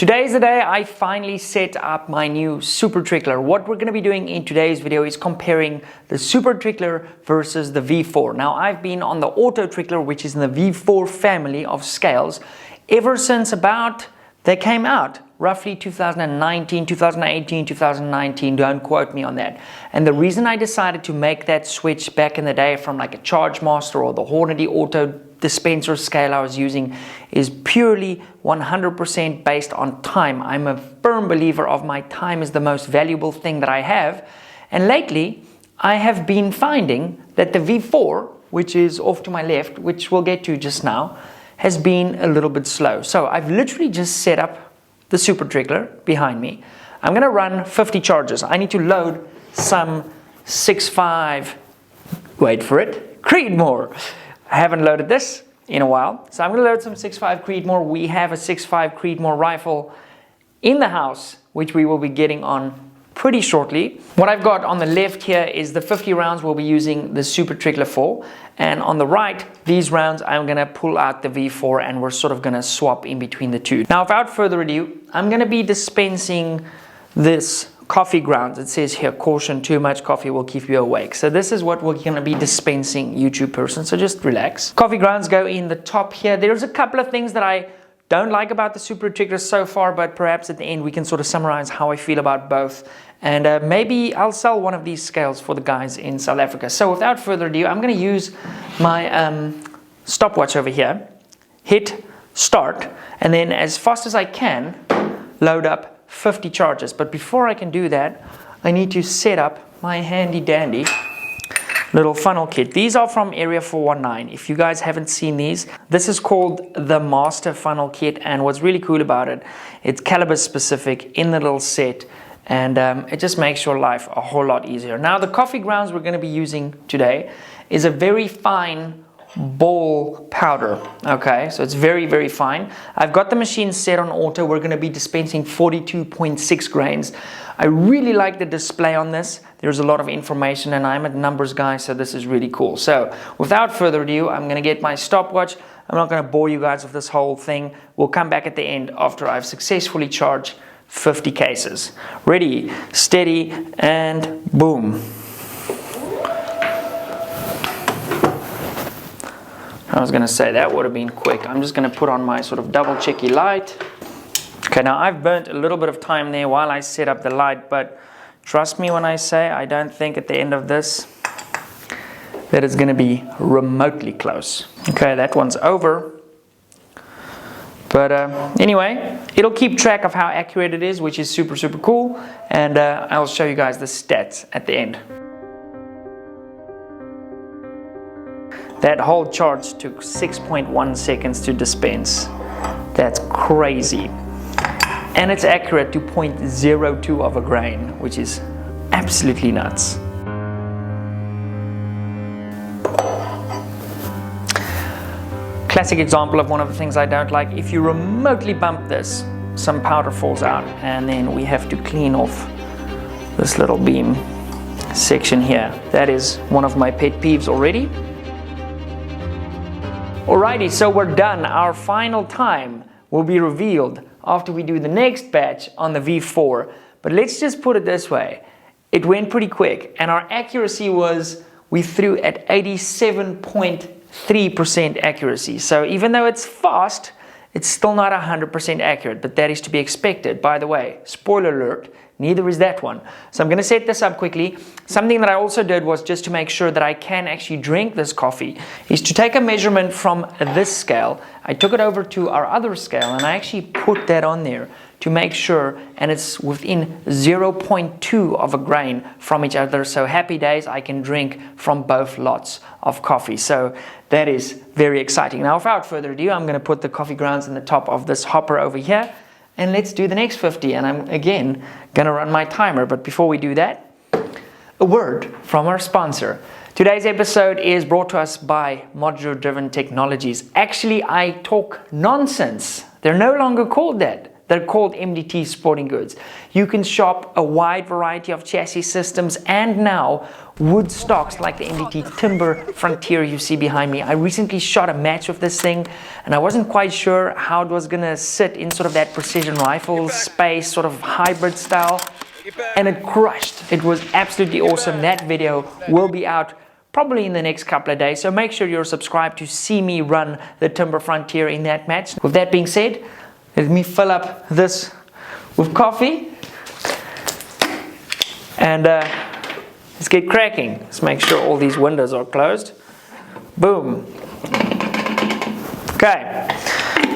Today is the day I finally set up my new Supertrickler. What we're going to be doing in today's video is comparing the Supertrickler versus the V4. Now, I've been on the Autotrickler, which is in the V4 family of scales, ever since about they came out, roughly 2019, 2018, 2019, don't quote me on that. And the reason I decided to make that switch back in the day from like a Chargemaster or the Hornady Auto dispenser scale I was using is purely 100% based on time. I'm a firm believer of my time is the most valuable thing that I have. And lately, I have been finding that the V4, which is off to my left, which we'll get to just now, has been a little bit slow. So I've literally just set up the Supertrickler behind me. I'm gonna run 50 charges. I need to load some 6.5, wait for it, Creedmoor. I haven't loaded this in a while. So I'm gonna load some 6.5 Creedmoor. We have a 6.5 Creedmoor rifle in the house, which we will be getting on pretty shortly. What I've got on the left here is the 50 rounds we'll be using the Supertrickler for. And on the right, these rounds, I'm gonna pull out the V4 and we're sort of gonna swap in between the two. Now, without further ado, I'm gonna be dispensing this coffee grounds. It says here, caution, too much coffee will keep you awake. So this is what we're gonna be dispensing, YouTube person, so just relax. Coffee grounds go in the top here. There's a couple of things that I don't like about the Supertrickler so far, but perhaps at the end we can sort of summarize how I feel about both. And maybe I'll sell one of these scales for the guys in South Africa. So without further ado, I'm going to use my stopwatch over here, hit start, and then as fast as I can, load up 50 charges. But before I can do that, I need to set up my handy dandy little funnel kit. These are from Area 419. If you guys haven't seen these, this is called the Master Funnel Kit, and what's really cool about it, it's caliber specific in the little set, and it just makes your life a whole lot easier. Now, the coffee grounds we're going to be using today is a very fine ball powder. Okay, so it's very, very fine. I've got the machine set on auto. We're going to be dispensing 42.6 grains. I really like the display on this. There's a lot of information, and I'm a numbers guy, so this is really cool. So without further ado, I'm going to get my stopwatch. I'm not going to bore you guys with this whole thing. We'll come back at the end after I've successfully charged 50 cases. Ready, steady, and boom. I was going to say that would have been quick. I'm just going to put on my sort of double checky light. Okay, now I've burnt a little bit of time there while I set up the light, but trust me when I say I don't think at the end of this that it's going to be remotely close. Okay, that one's over. But anyway, it'll keep track of how accurate it is, which is super, super cool. And I'll show you guys the stats at the end. That whole charge took 6.1 seconds to dispense. That's crazy. And it's accurate to 0.02 of a grain, which is absolutely nuts. Classic example of one of the things I don't like. If you remotely bump this, some powder falls out, and then we have to clean off this little beam section here. That is one of my pet peeves already. Alrighty, so we're done. Our final time will be revealed after we do the next batch on the V4. But let's just put it this way. It went pretty quick, and our accuracy was, we threw at 87.3% accuracy. So even though it's fast, it's still not 100% accurate, but that is to be expected. By the way, spoiler alert, neither is that one. So I'm going to set this up quickly. Something that I also did was, just to make sure that I can actually drink this coffee, is to take a measurement from this scale. I took it over to our other scale and I actually put that on there to make sure, and it's within 0.2 of a grain from each other. So happy days, I can drink from both lots of coffee. So that is very exciting. Now, without further ado, I'm going to put the coffee grounds in the top of this hopper over here. And let's do the next 50, and I'm again gonna run my timer. But before we do that, a word from our sponsor. Today's episode is brought to us by Modular Driven Technologies. Actually, I talk nonsense. They're no longer called that. They're called MDT Sporting Goods. You can shop a wide variety of chassis systems and now wood stocks like the MDT Timber Frontier you see behind me. I recently shot a match with this thing and I wasn't quite sure how it was gonna sit in sort of that precision rifle space, sort of hybrid style, and it crushed. It was absolutely awesome. That video will be out probably in the next couple of days, so make sure you're subscribed to see me run the Timber Frontier in that match. With that being said, let me fill up this with coffee and let's get cracking. Let's make sure all these windows are closed. Boom. Okay.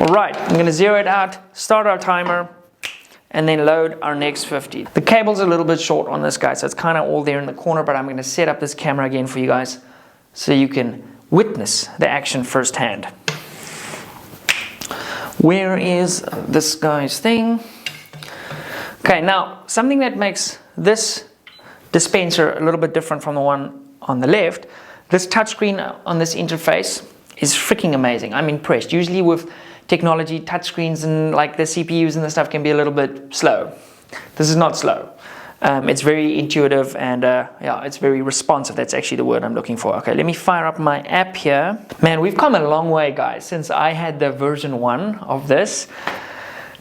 All right, I'm gonna zero it out, start our timer, and then load our next 50. The cable's a little bit short on this guy, so it's kind of all there in the corner, but I'm gonna set up this camera again for you guys so you can witness the action firsthand. Where is this guy's thing? Okay, now something that makes this dispenser a little bit different from the one on the left, this touchscreen on this interface is freaking amazing. I'm impressed. Usually with technology, touchscreens and like the CPUs and the stuff can be a little bit slow. This is not slow. It's very intuitive and yeah, it's very responsive. That's actually the word I'm looking for. Okay, let me fire up my app here. Man, we've come a long way, guys, since I had the version 1 of this.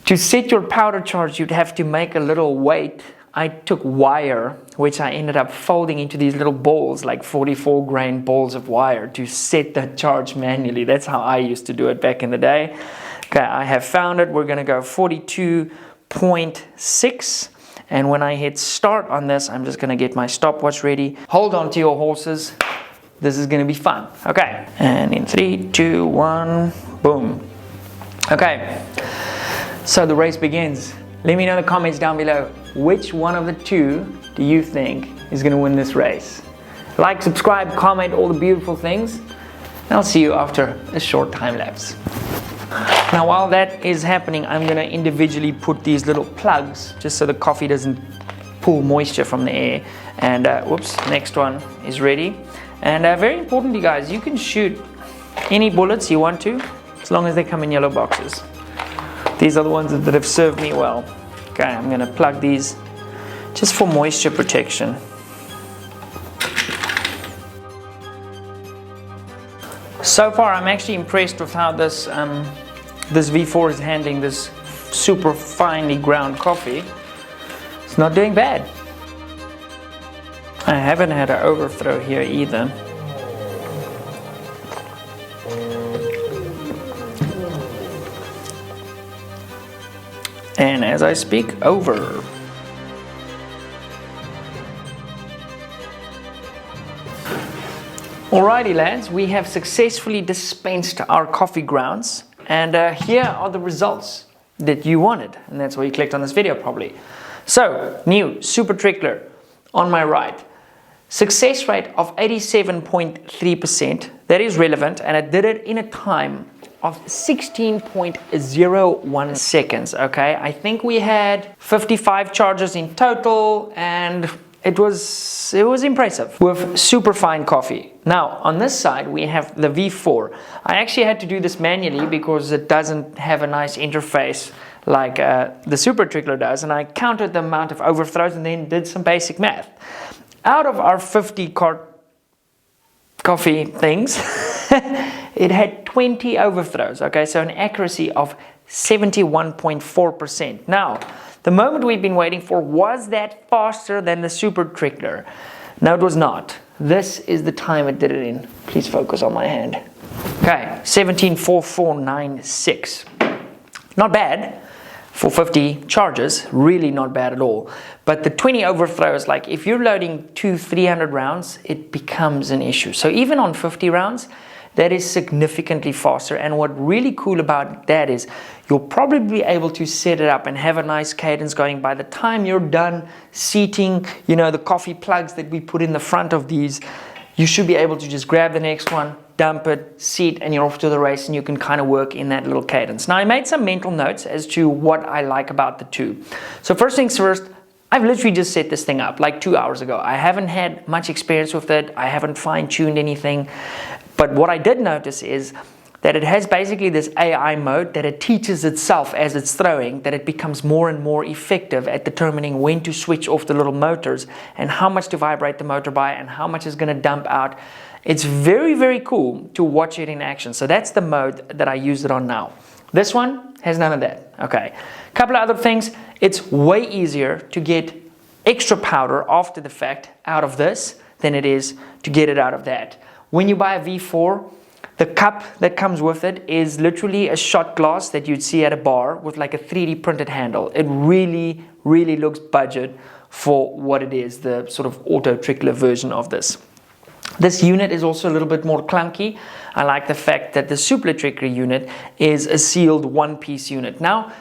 To set your powder charge, you'd have to make a little weight. I took wire, which I ended up folding into these little balls, like 44 grain balls of wire to set the charge manually. That's how I used to do it back in the day. Okay, I have found it. We're gonna go 42.6. And when I hit start on this, I'm just gonna get my stopwatch ready. Hold on to your horses. This is gonna be fun. Okay, and in 3, 2, 1, boom. Okay, so the race begins. Let me know in the comments down below, which one of the two do you think is gonna win this race? Like, subscribe, comment, all the beautiful things. And I'll see you after a short time lapse. Now while that is happening, I'm gonna individually put these little plugs just so the coffee doesn't pull moisture from the air. And whoops, next one is ready. And very importantly, guys, you can shoot any bullets you want to, as long as they come in yellow boxes. These are the ones that have served me well. Okay, I'm gonna plug these just for moisture protection. So far, I'm actually impressed with how this this V4 is handling this super finely ground coffee. It's not doing bad. I haven't had an overthrow here either. And as I speak, over. Alrighty lads, we have successfully dispensed our coffee grounds, and here are the results that you wanted, and that's why you clicked on this video probably. So, new Supertrickler on my right. Success rate of 87.3%, that is relevant, and it did it in a time of 16.01 seconds, okay? I think we had 55 charges in total, and it was impressive with super fine coffee. Now, on this side, we have the V4. I actually had to do this manually because it doesn't have a nice interface like the Supertrickler does, and I counted the amount of overthrows and then did some basic math. Out of our 50 coffee things, it had 20 overthrows, okay, so an accuracy of 71.4%. Now, the moment we've been waiting for, was that faster than the Supertrickler? No, it was not. This is the time it did it in. Please focus on my hand. Okay, 17.4496. Not bad for 50 charges, really not bad at all. But the 20 overthrows, like if you're loading 200-300 rounds, it becomes an issue. So even on 50 rounds, that is significantly faster. And what really cool about that is you'll probably be able to set it up and have a nice cadence going. By the time you're done seating, you know, the coffee plugs that we put in the front of these, you should be able to just grab the next one, dump it, seat, and you're off to the race, and you can kind of work in that little cadence. Now, I made some mental notes as to what I like about the two. So first things first, I've literally just set this thing up like 2 hours ago. I haven't had much experience with it. I haven't fine-tuned anything. But what I did notice is that it has basically this AI mode that it teaches itself as it's throwing, that it becomes more and more effective at determining when to switch off the little motors and how much to vibrate the motor by and how much is going to dump out. It's very, very cool to watch it in action. So that's the mode that I use it on now. This one has none of that. Okay. A couple of other things. It's way easier to get extra powder after the fact out of this than it is to get it out of that. When you buy a V4, the cup that comes with it is literally a shot glass that you'd see at a bar with like a 3D printed handle. It really, really looks budget for what it is, the sort of Autotrickler version of this. This unit is also a little bit more clunky. I like the fact that the Supertrickler unit is a sealed one-piece unit. Now,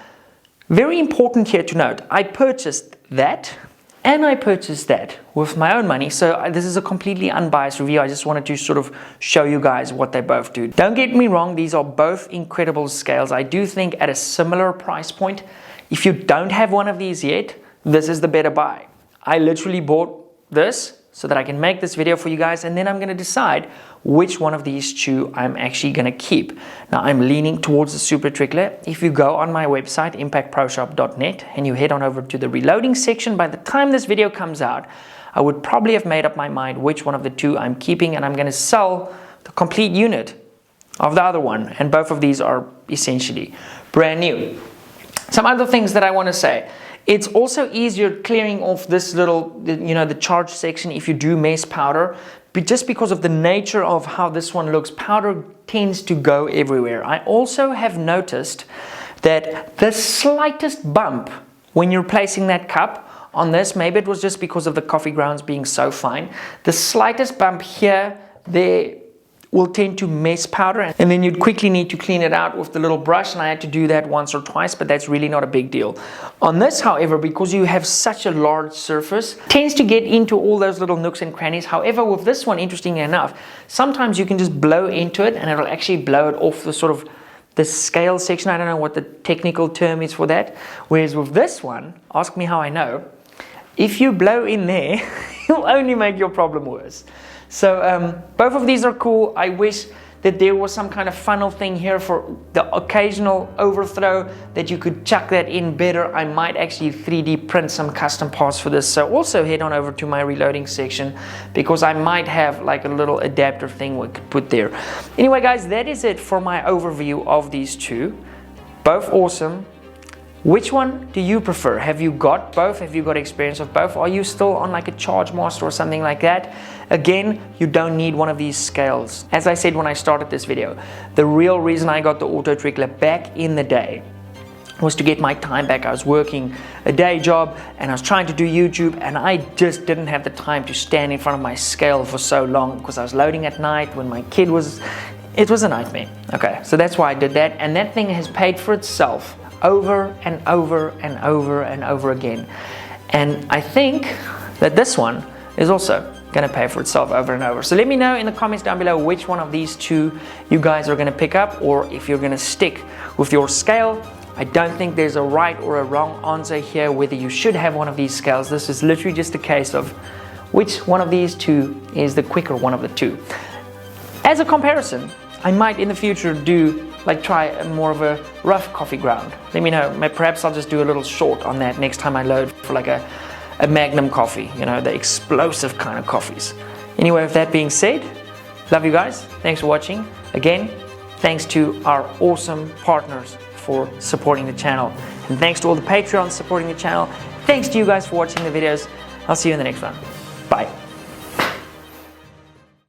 very important here to note, I purchased that and I purchased that with my own money. So this is a completely unbiased review. I just wanted to sort of show you guys what they both do. Don't get me wrong, these are both incredible scales. I do think at a similar price point, if you don't have one of these yet, this is the better buy. I literally bought this so that I can make this video for you guys, and then I'm going to decide which one of these two I'm actually going to keep. Now I'm leaning towards the Supertrickler. If you go on my website impactproshop.net and you head on over to the reloading section, by the time this video comes out, I would probably have made up my mind which one of the two I'm keeping, and I'm going to sell the complete unit of the other one, and both of these are essentially brand new. Some other things that I want to say. It's also easier clearing off this little, the charge section if you do mess powder, but just because of the nature of how this one looks, powder tends to go everywhere. I also have noticed that the slightest bump when you're placing that cup on this, maybe it was just because of the coffee grounds being so fine, the slightest bump here, there, will tend to mess powder, and then you'd quickly need to clean it out with the little brush, and I had to do that once or twice, but that's really not a big deal. On this, however, because you have such a large surface, tends to get into all those little nooks and crannies. However, with this one, interestingly enough, sometimes you can just blow into it and it'll actually blow it off the sort of the scale section. I don't know what the technical term is for that. Whereas with this one, ask me how I know, if you blow in there, you'll only make your problem worse. So both of these are cool. I wish that there was some kind of funnel thing here for the occasional overthrow, that you could chuck that in better. I might actually 3D print some custom parts for this. So also head on over to my reloading section, because I might have like a little adapter thing we could put there. Anyway guys, that is it for my overview of these two. Both awesome. Which one do you prefer? Have you got both? Have you got experience of both? Are you still on like a Charge Master or something like that? Again, you don't need one of these scales. As I said when I started this video, the real reason I got the Autotrickler back in the day was to get my time back. I was working a day job and I was trying to do YouTube, and I just didn't have the time to stand in front of my scale for so long because I was loading at night when my kid was... It was a nightmare. Okay, so that's why I did that, and that thing has paid for itself over and over and over and over again. And I think that this one is also going to pay for itself over and over. So let me know in the comments down below which one of these two you guys are going to pick up, or if you're going to stick with your scale. I don't think there's a right or a wrong answer here whether you should have one of these scales. This is literally just a case of which one of these two is the quicker one of the two. As a comparison, I might in the future try more of a rough coffee ground. Let me know. Perhaps I'll just do a little short on that next time I load for like a Magnum coffee, the explosive kind of coffees. Anyway, with that being said, love you guys. Thanks for watching. Again, thanks to our awesome partners for supporting the channel. And thanks to all the Patreons supporting the channel. Thanks to you guys for watching the videos. I'll see you in the next one. Bye.